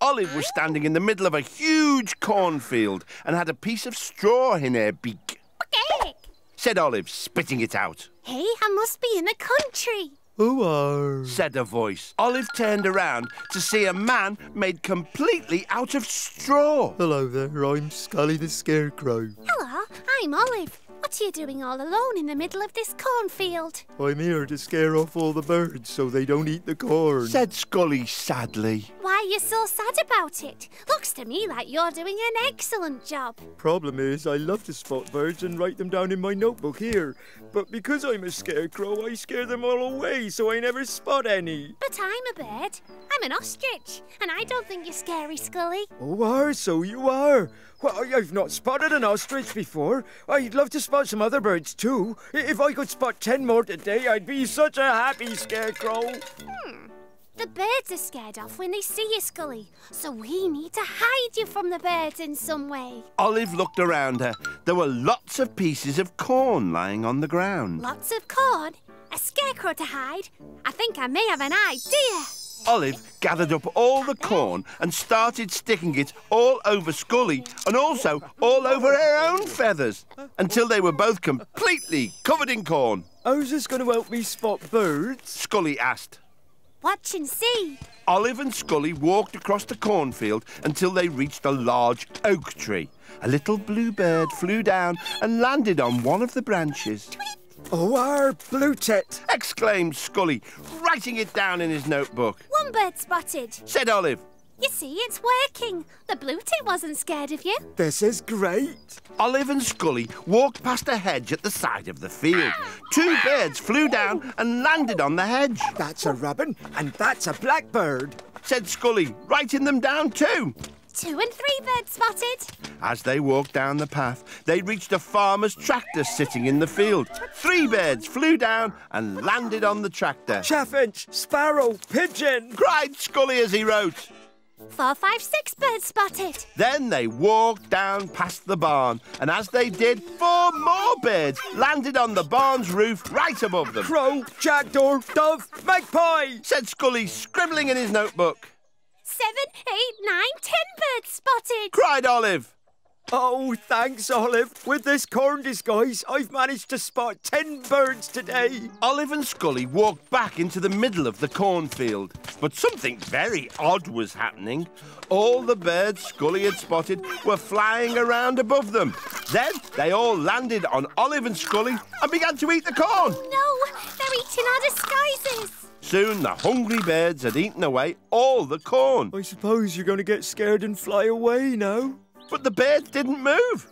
Olive was standing in the middle of a huge cornfield and had a piece of straw in her beak. Said Olive, spitting it out. Hey, I must be in the country. Oh, said a voice. Olive turned around to see a man made completely out of straw. Hello there, I'm Scully the Scarecrow. Hello, I'm Olive. What are you doing all alone in the middle of this cornfield? I'm here to scare off all the birds so they don't eat the corn, said Scully sadly. Why are you so sad about it? Looks to me like you're doing an excellent job. Problem is, I love to spot birds and write them down in my notebook here. But because I'm a scarecrow, I scare them all away so I never spot any. But I'm a bird. I'm an ostrich. And I don't think you're scary, Scully. Oh, so you are. Well, I've not spotted an ostrich before. I'd love to spot some other birds too. If I could spot 10 more today, I'd be such a happy scarecrow. The birds are scared off when they see you, Scully. So we need to hide you from the birds in some way. Olive looked around her. There were lots of pieces of corn lying on the ground. Lots of corn? A scarecrow to hide? I think I may have an idea. Olive gathered up all the corn and started sticking it all over Scully and also all over her own feathers until they were both completely covered in corn. How's this going to help me spot birds? Scully asked. Watch and see. Olive and Scully walked across the cornfield until they reached a large oak tree. A little blue bird flew down and landed on one of the branches. Oh, our blue tit! Exclaimed Scully, writing it down in his notebook. One bird spotted, said Olive. You see, it's working. The blue tit wasn't scared of you. This is great. Olive and Scully walked past a hedge at the side of the field. 2 birds flew down and landed on the hedge. That's a robin and that's a blackbird, said Scully, writing them down too. 2 and 3 birds spotted. As they walked down the path, they reached a farmer's tractor sitting in the field. 3 birds flew down and landed on the tractor. Chaffinch, sparrow, pigeon, cried Scully as he wrote. 4, 5, 6 birds spotted. Then they walked down past the barn, and as they did, 4 more birds landed on the barn's roof right above them. Crow, jackdaw, dove, magpie, said Scully, scribbling in his notebook. 7, 8, 9, 10 birds spotted, cried Olive. Oh, thanks, Olive. With this corn disguise, I've managed to spot 10 birds today. Olive and Scully walked back into the middle of the cornfield. But something very odd was happening. All the birds Scully had spotted were flying around above them. Then they all landed on Olive and Scully and began to eat the corn. No, they're eating our disguises. Soon the hungry birds had eaten away all the corn. I suppose you're going to get scared and fly away now. But the birds didn't move.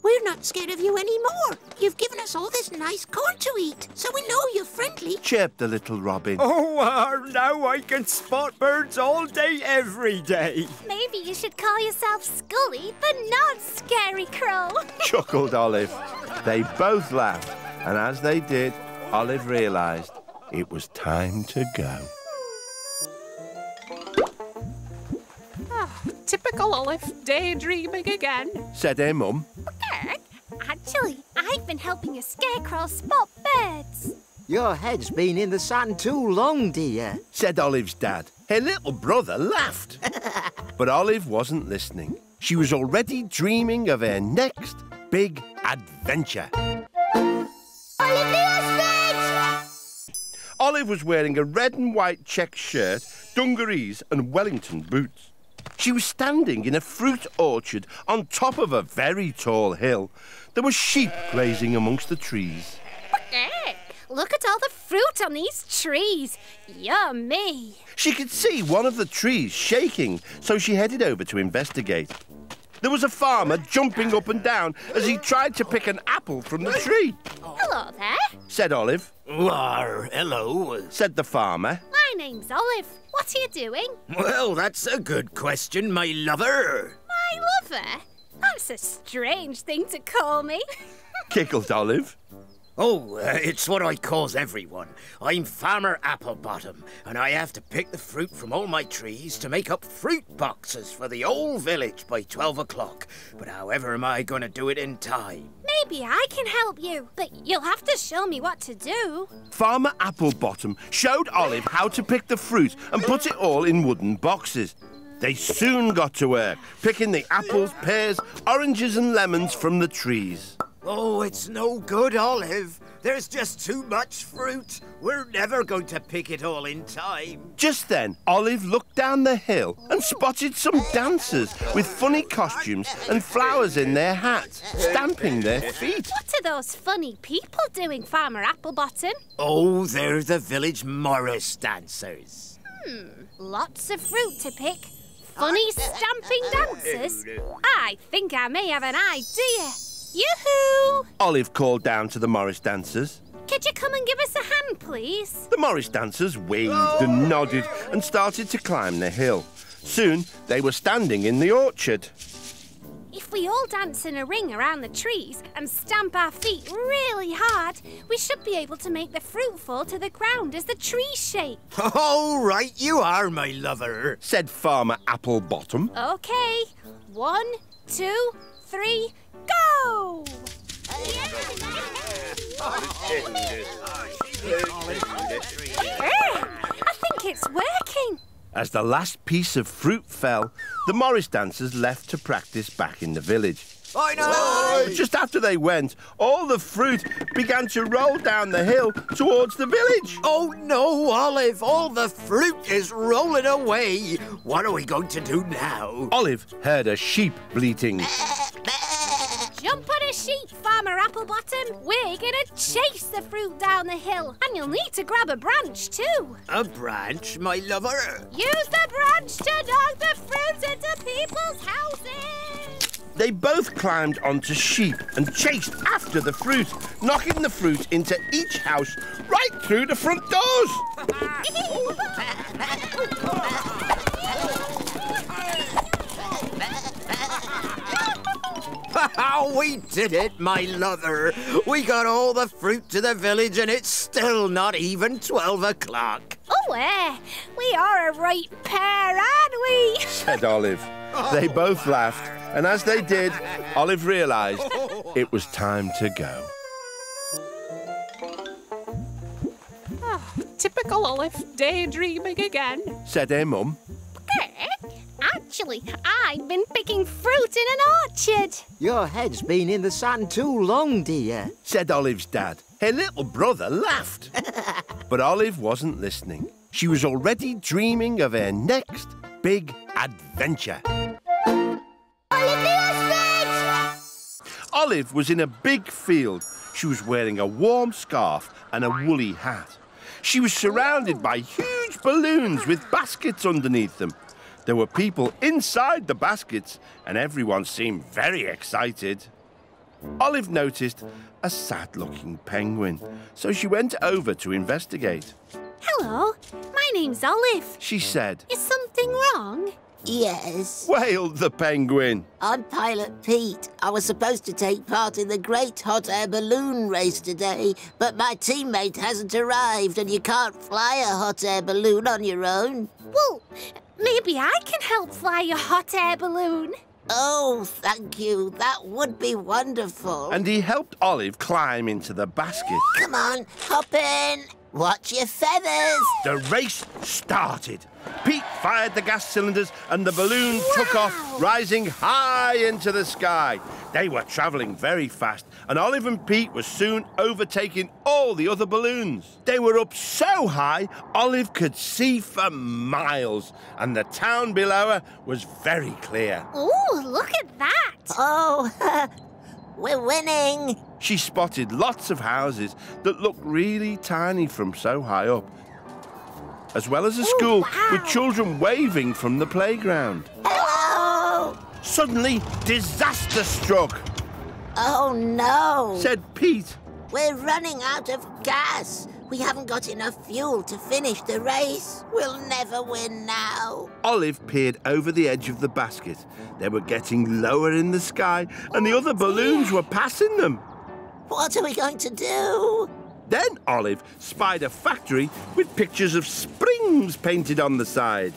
We're not scared of you anymore. You've given us all this nice corn to eat, so we know you're friendly, chirped the little robin. Oh, now I can spot birds all day, every day. Maybe you should call yourself Scully, but not Scary Crow. Chuckled Olive. They both laughed, and as they did, Olive realised it was time to go. Typical Olive, daydreaming again, said her mum. Actually, I've been helping a scarecrow spot birds. Your head's been in the sand too long, dear, said Olive's dad. Her little brother laughed. But Olive wasn't listening. She was already dreaming of her next big adventure. Olive the Ostrich! Olive was wearing a red and white check shirt, dungarees and Wellington boots. She was standing in a fruit orchard on top of a very tall hill. There were sheep grazing amongst the trees. Look at all the fruit on these trees. Yummy. She could see one of the trees shaking, so she headed over to investigate. There was a farmer jumping up and down as he tried to pick an apple from the tree. Hello there, said Olive. Hello, said the farmer. My name's Olive. What are you doing? Well, that's a good question, my lover. My lover? That's a strange thing to call me. Giggled Olive. Oh, it's what I calls everyone. I'm Farmer Applebottom, and I have to pick the fruit from all my trees to make up fruit boxes for the whole village by 12 o'clock. But however am I going to do it in time? Maybe I can help you, but you'll have to show me what to do. Farmer Applebottom showed Olive how to pick the fruit and put it all in wooden boxes. They soon got to work, picking the apples, pears, oranges and lemons from the trees. Oh, it's no good, Olive. There's just too much fruit. We're never going to pick it all in time. Just then, Olive looked down the hill and spotted some dancers with funny costumes and flowers in their hats, stamping their feet. What are those funny people doing, Farmer Applebottom? Oh, they're the village Morris dancers. Lots of fruit to pick. Funny stamping dancers. I think I may have an idea. Yoo-hoo! Olive called down to the Morris dancers. Could you come and give us a hand, please? The Morris dancers waved and nodded and started to climb the hill. Soon, they were standing in the orchard. If we all dance in a ring around the trees and stamp our feet really hard, we should be able to make the fruit fall to the ground as the trees shake. Oh, right you are, my lover, said Farmer Applebottom. OK. 1, 2, 3, go! I think it's working. As the last piece of fruit fell, the Morris dancers left to practice back in the village. I know! Just after they went, all the fruit began to roll down the hill towards the village. Oh no, Olive! All the fruit is rolling away. What are we going to do now? Olive heard a sheep bleating. Jump on a sheep, Farmer Applebottom. We're gonna chase the fruit down the hill, and you'll need to grab a branch too. A branch, my lover? Use the branch to knock the fruit into people's houses. They both climbed onto sheep and chased after the fruit, knocking the fruit into each house right through the front doors. We did it, my lover. We got all the fruit to the village and it's still not even 12 o'clock. Oh, we are a right pair, aren't we? Said Olive. They both laughed, and as they did, Olive realised it was time to go. Typical Olive, daydreaming again. Said her mum. Actually, I've been picking fruit in an orchard. Your head's been in the sand too long, dear. Said Olive's dad. Her little brother laughed. But Olive wasn't listening. She was already dreaming of her next big adventure. Olive was in a big field. She was wearing a warm scarf and a woolly hat. She was surrounded by huge balloons with baskets underneath them. There were people inside the baskets, and everyone seemed very excited. Olive noticed a sad-looking penguin, so she went over to investigate. Hello, my name's Olive. She said. Is something wrong? Yes. Wailed the penguin. I'm Pilot Pete. I was supposed to take part in the Great Hot Air Balloon Race today, but my teammate hasn't arrived and you can't fly a hot air balloon on your own. Well, maybe I can help fly your hot air balloon. Oh, thank you. That would be wonderful. And he helped Olive climb into the basket. Come on, hop in. Watch your feathers. The race started. Pete fired the gas cylinders and the balloon took off, rising high into the sky. They were travelling very fast, and Olive and Pete were soon overtaking all the other balloons. They were up so high, Olive could see for miles, and the town below her was very clear. Ooh, look at that. Oh, we're winning. She spotted lots of houses that looked really tiny from so high up, as well as a school with children waving from the playground. Hello. Suddenly, disaster struck. Oh, no. Said Pete. We're running out of gas. We haven't got enough fuel to finish the race. We'll never win now. Olive peered over the edge of the basket. They were getting lower in the sky, and the other balloons were passing them. What are we going to do? Then Olive spied a factory with pictures of springs painted on the side.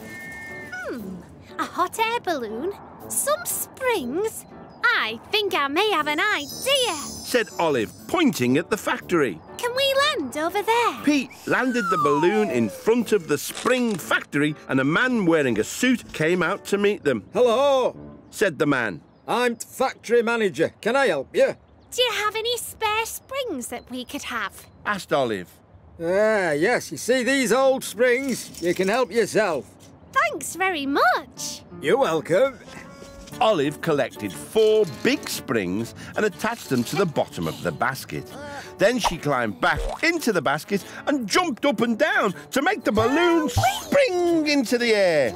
A hot air balloon? Some springs? I think I may have an idea. Said Olive, pointing at the factory. Can we land over there? Pete landed the balloon in front of the spring factory and a man wearing a suit came out to meet them. Hello, Said the man. I'm factory manager. Can I help you? Do you have any spare springs that we could have? Asked Olive. Yes, you see these old springs? You can help yourself. Thanks very much. You're welcome. Olive collected 4 big springs and attached them to the bottom of the basket. Then she climbed back into the basket and jumped up and down to make the balloon spring into the air.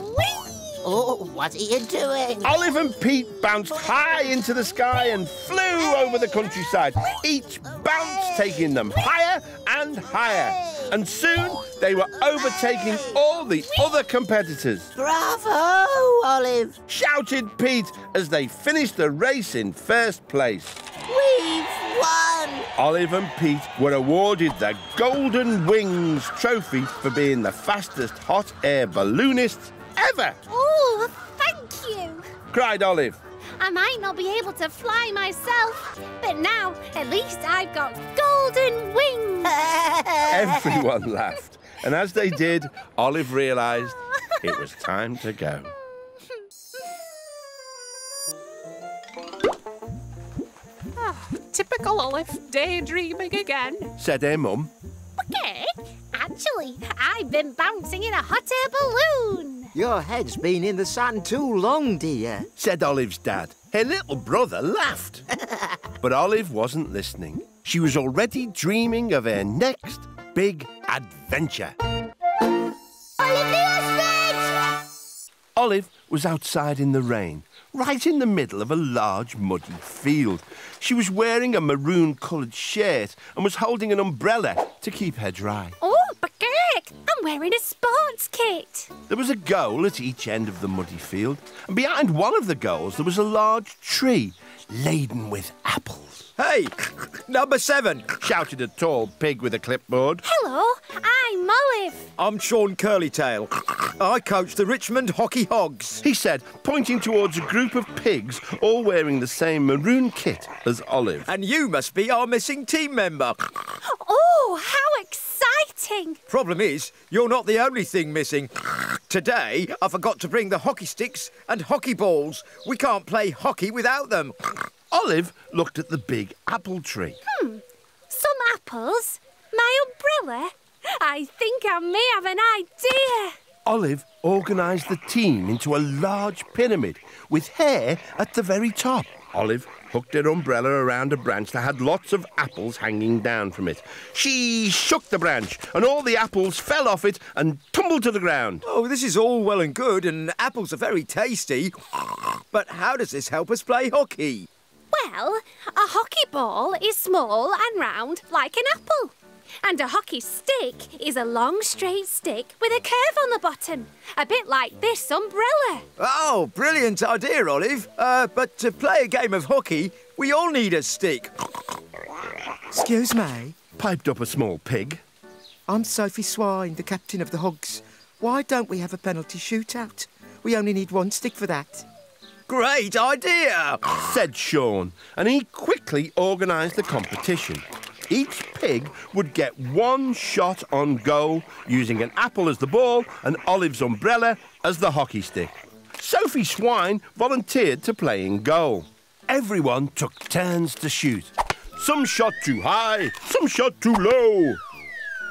Oh, what are you doing? Olive and Pete bounced high into the sky and flew over the countryside, each bounce taking them higher and higher. And soon they were overtaking all the other competitors. Bravo, Olive. Shouted Pete as they finished the race in first place. We've won. Olive and Pete were awarded the Golden Wings trophy for being the fastest hot air balloonists ever. Oh, thank you. Cried Olive. I might not be able to fly myself, but now at least I've got golden wings. Everyone laughed. And as they did, Olive realised it was time to go. Typical Olive, daydreaming again. Said her mum. Okay, actually, I've been bouncing in a hot air balloon. Your head's been in the sand too long, dear. Said Olive's dad. Her little brother laughed. But Olive wasn't listening. She was already dreaming of her next big adventure. Olive the ostrich! Olive was outside in the rain, right in the middle of a large muddy field. She was wearing a maroon-coloured shirt and was holding an umbrella to keep her dry. Oh, Bagirk, I'm wearing a sports kit. There was a goal at each end of the muddy field, and behind one of the goals there was a large tree laden with apples. Hey, number 7. Shouted a tall pig with a clipboard. Hello, I'm Olive. I'm Sean Curlytail. I coach the Richmond Hockey Hogs. He said, pointing towards a group of pigs all wearing the same maroon kit as Olive. And you must be our missing team member. Oh, how exciting. Problem is, you're not the only thing missing. Today, I forgot to bring the hockey sticks and hockey balls. We can't play hockey without them. Olive looked at the big apple tree. Some apples? My umbrella? I think I may have an idea. Olive organised the team into a large pyramid with hair at the very top. Olive hooked her umbrella around a branch that had lots of apples hanging down from it. She shook the branch and all the apples fell off it and tumbled to the ground. Oh, this is all well and good, and apples are very tasty. But how does this help us play hockey? Well, a hockey ball is small and round like an apple. And a hockey stick is a long straight stick with a curve on the bottom, a bit like this umbrella. Oh, brilliant idea, Olive. But to play a game of hockey, we all need a stick. Excuse me. Piped up a small pig. I'm Sophie Swine, the captain of the Hogs. Why don't we have a penalty shootout? We only need 1 stick for that. Great idea! Said Sean, and he quickly organised the competition. Each pig would get 1 shot on goal using an apple as the ball and Olive's umbrella as the hockey stick. Sophie Swine volunteered to play in goal. Everyone took turns to shoot. Some shot too high, some shot too low.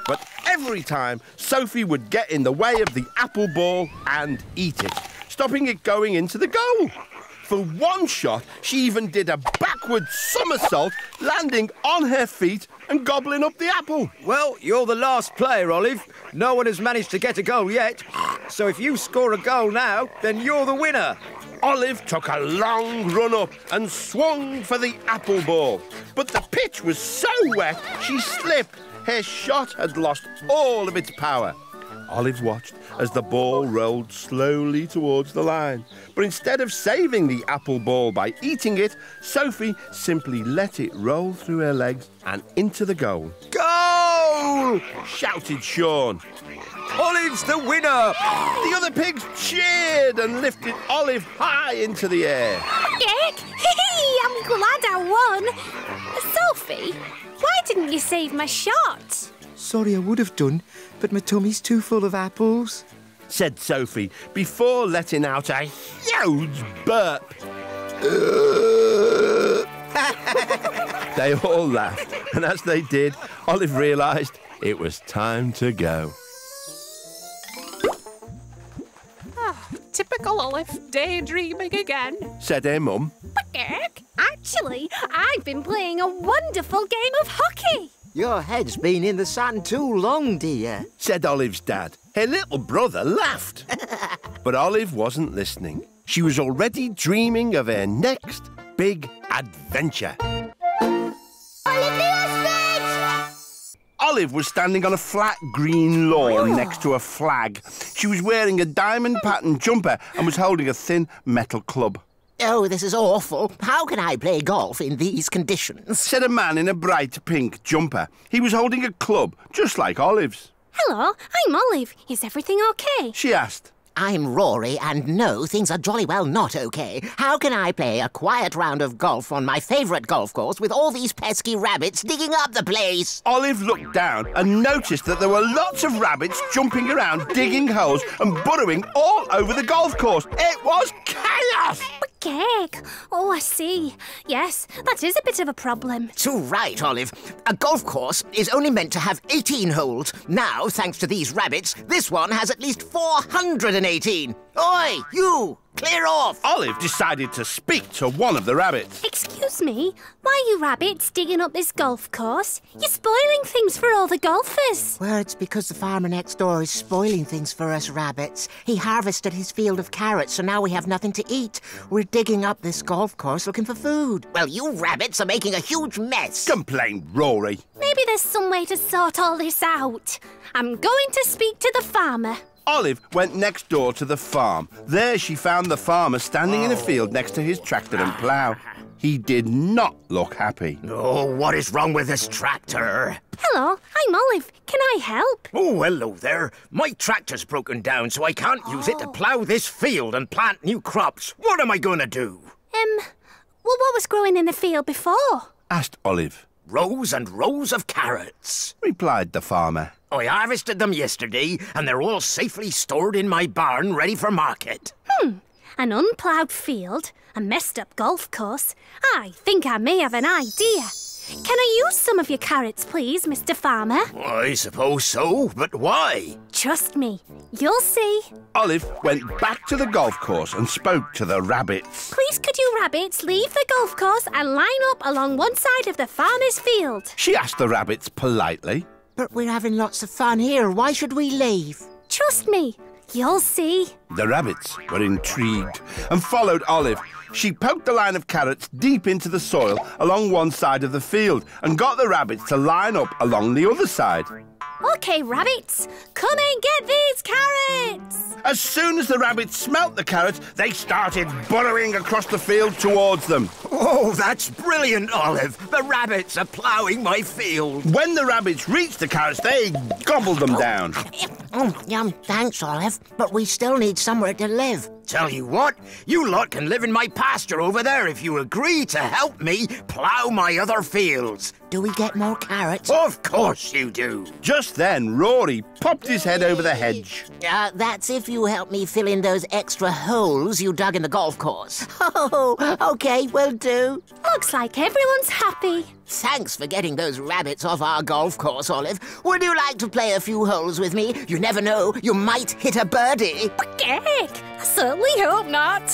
But every time, Sophie would get in the way of the apple ball and eat it, stopping it going into the goal. For 1 shot, she even did a backward somersault, landing on her feet and gobbling up the apple. Well, you're the last player, Olive. No one has managed to get a goal yet. So if you score a goal now, then you're the winner. Olive took a long run up and swung for the apple ball. But the pitch was so wet, she slipped. Her shot had lost all of its power. Olive watched as the ball rolled slowly towards the line. But instead of saving the apple ball by eating it, Sophie simply let it roll through her legs and into the goal. Goal! Shouted Sean. Olive's the winner! The other pigs cheered and lifted Olive high into the air. Pecking! I'm glad I won. Sophie, why didn't you save my shot? Sorry, I would have done, but my tummy's too full of apples, said Sophie before letting out a huge burp. They all laughed, and as they did, Olive realised it was time to go. Typical Olive, daydreaming again. Said her mum. Pecking! Actually, I've been playing a wonderful game of hockey. Your head's been in the sand too long, dear, said Olive's dad. Her little brother laughed. But Olive wasn't listening. She was already dreaming of her next big adventure. Olive was standing on a flat green lawn next to a flag. She was wearing a diamond-patterned jumper and was holding a thin metal club. Oh, this is awful. How can I play golf in these conditions? Said a man in a bright pink jumper. He was holding a club, just like Olive's. Hello, I'm Olive. Is everything okay? She asked. I'm Rory, and no, things are jolly well not okay. How can I play a quiet round of golf on my favourite golf course with all these pesky rabbits digging up the place? Olive looked down and noticed that there were lots of rabbits jumping around, digging holes and burrowing all over the golf course. It was chaos! Pecking! Oh, I see. Yes, that is a bit of a problem. Too right, Olive. A golf course is only meant to have 18 holes. Now, thanks to these rabbits, this one has at least 418. Oi, you! Clear off! Olive decided to speak to one of the rabbits. Excuse me, why are you rabbits digging up this golf course? You're spoiling things for all the golfers. Well, it's because the farmer next door is spoiling things for us rabbits. He harvested his field of carrots, so now we have nothing to eat. We're digging up this golf course looking for food. Well, you rabbits are making a huge mess. Complained Rory. Maybe there's some way to sort all this out. I'm going to speak to the farmer. Olive went next door to the farm. There she found the farmer standing in a field next to his tractor and plough. He did not look happy. Oh, what is wrong with this tractor? Hello, I'm Olive. Can I help? Oh, hello there. My tractor's broken down, so I can't use it to plough this field and plant new crops. What am I going to do? Well, what was growing in the field before? Asked Olive. Rows and rows of carrots, replied the farmer. I harvested them yesterday, and they're all safely stored in my barn, ready for market. An unploughed field, a messed-up golf course. I think I may have an idea. Can I use some of your carrots, please, Mr. Farmer? I suppose so, but why? Trust me, you'll see. Olive went back to the golf course and spoke to the rabbits. Please could you rabbits leave the golf course and line up along one side of the farmer's field? She asked the rabbits politely. But we're having lots of fun here. Why should we leave? Trust me, you'll see. The rabbits were intrigued and followed Olive. She poked the line of carrots deep into the soil along one side of the field and got the rabbits to line up along the other side. OK, rabbits, come and get these carrots! As soon as the rabbits smelt the carrots, they started burrowing across the field towards them. Oh, that's brilliant, Olive. The rabbits are ploughing my field. When the rabbits reached the carrots, they gobbled them down. Yum, thanks, Olive. But we still need somewhere to live. Tell you what, you lot can live in my pasture over there if you agree to help me plough my other fields. Do we get more carrots? Of course you do. Just then, Rory popped his head over the hedge. That's if you help me fill in those extra holes you dug in the golf course. Oh, OK, will do. Looks like everyone's happy. Thanks for getting those rabbits off our golf course, Olive. Would you like to play a few holes with me? You never know, you might hit a birdie. Pecking! I certainly hope not.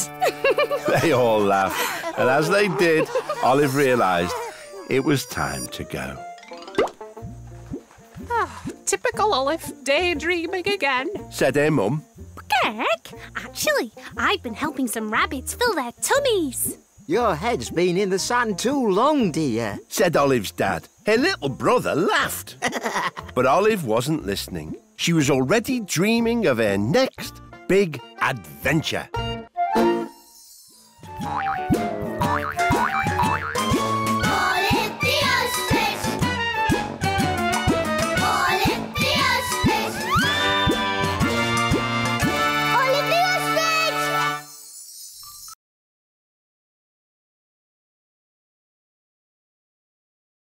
They all laughed, and as they did, Olive realised it was time to go. Typical Olive, daydreaming again. Said her mum. Pecking! Actually, I've been helping some rabbits fill their tummies. Your head's been in the sand too long, dear, said Olive's dad. Her little brother laughed. But Olive wasn't listening. She was already dreaming of her next big adventure.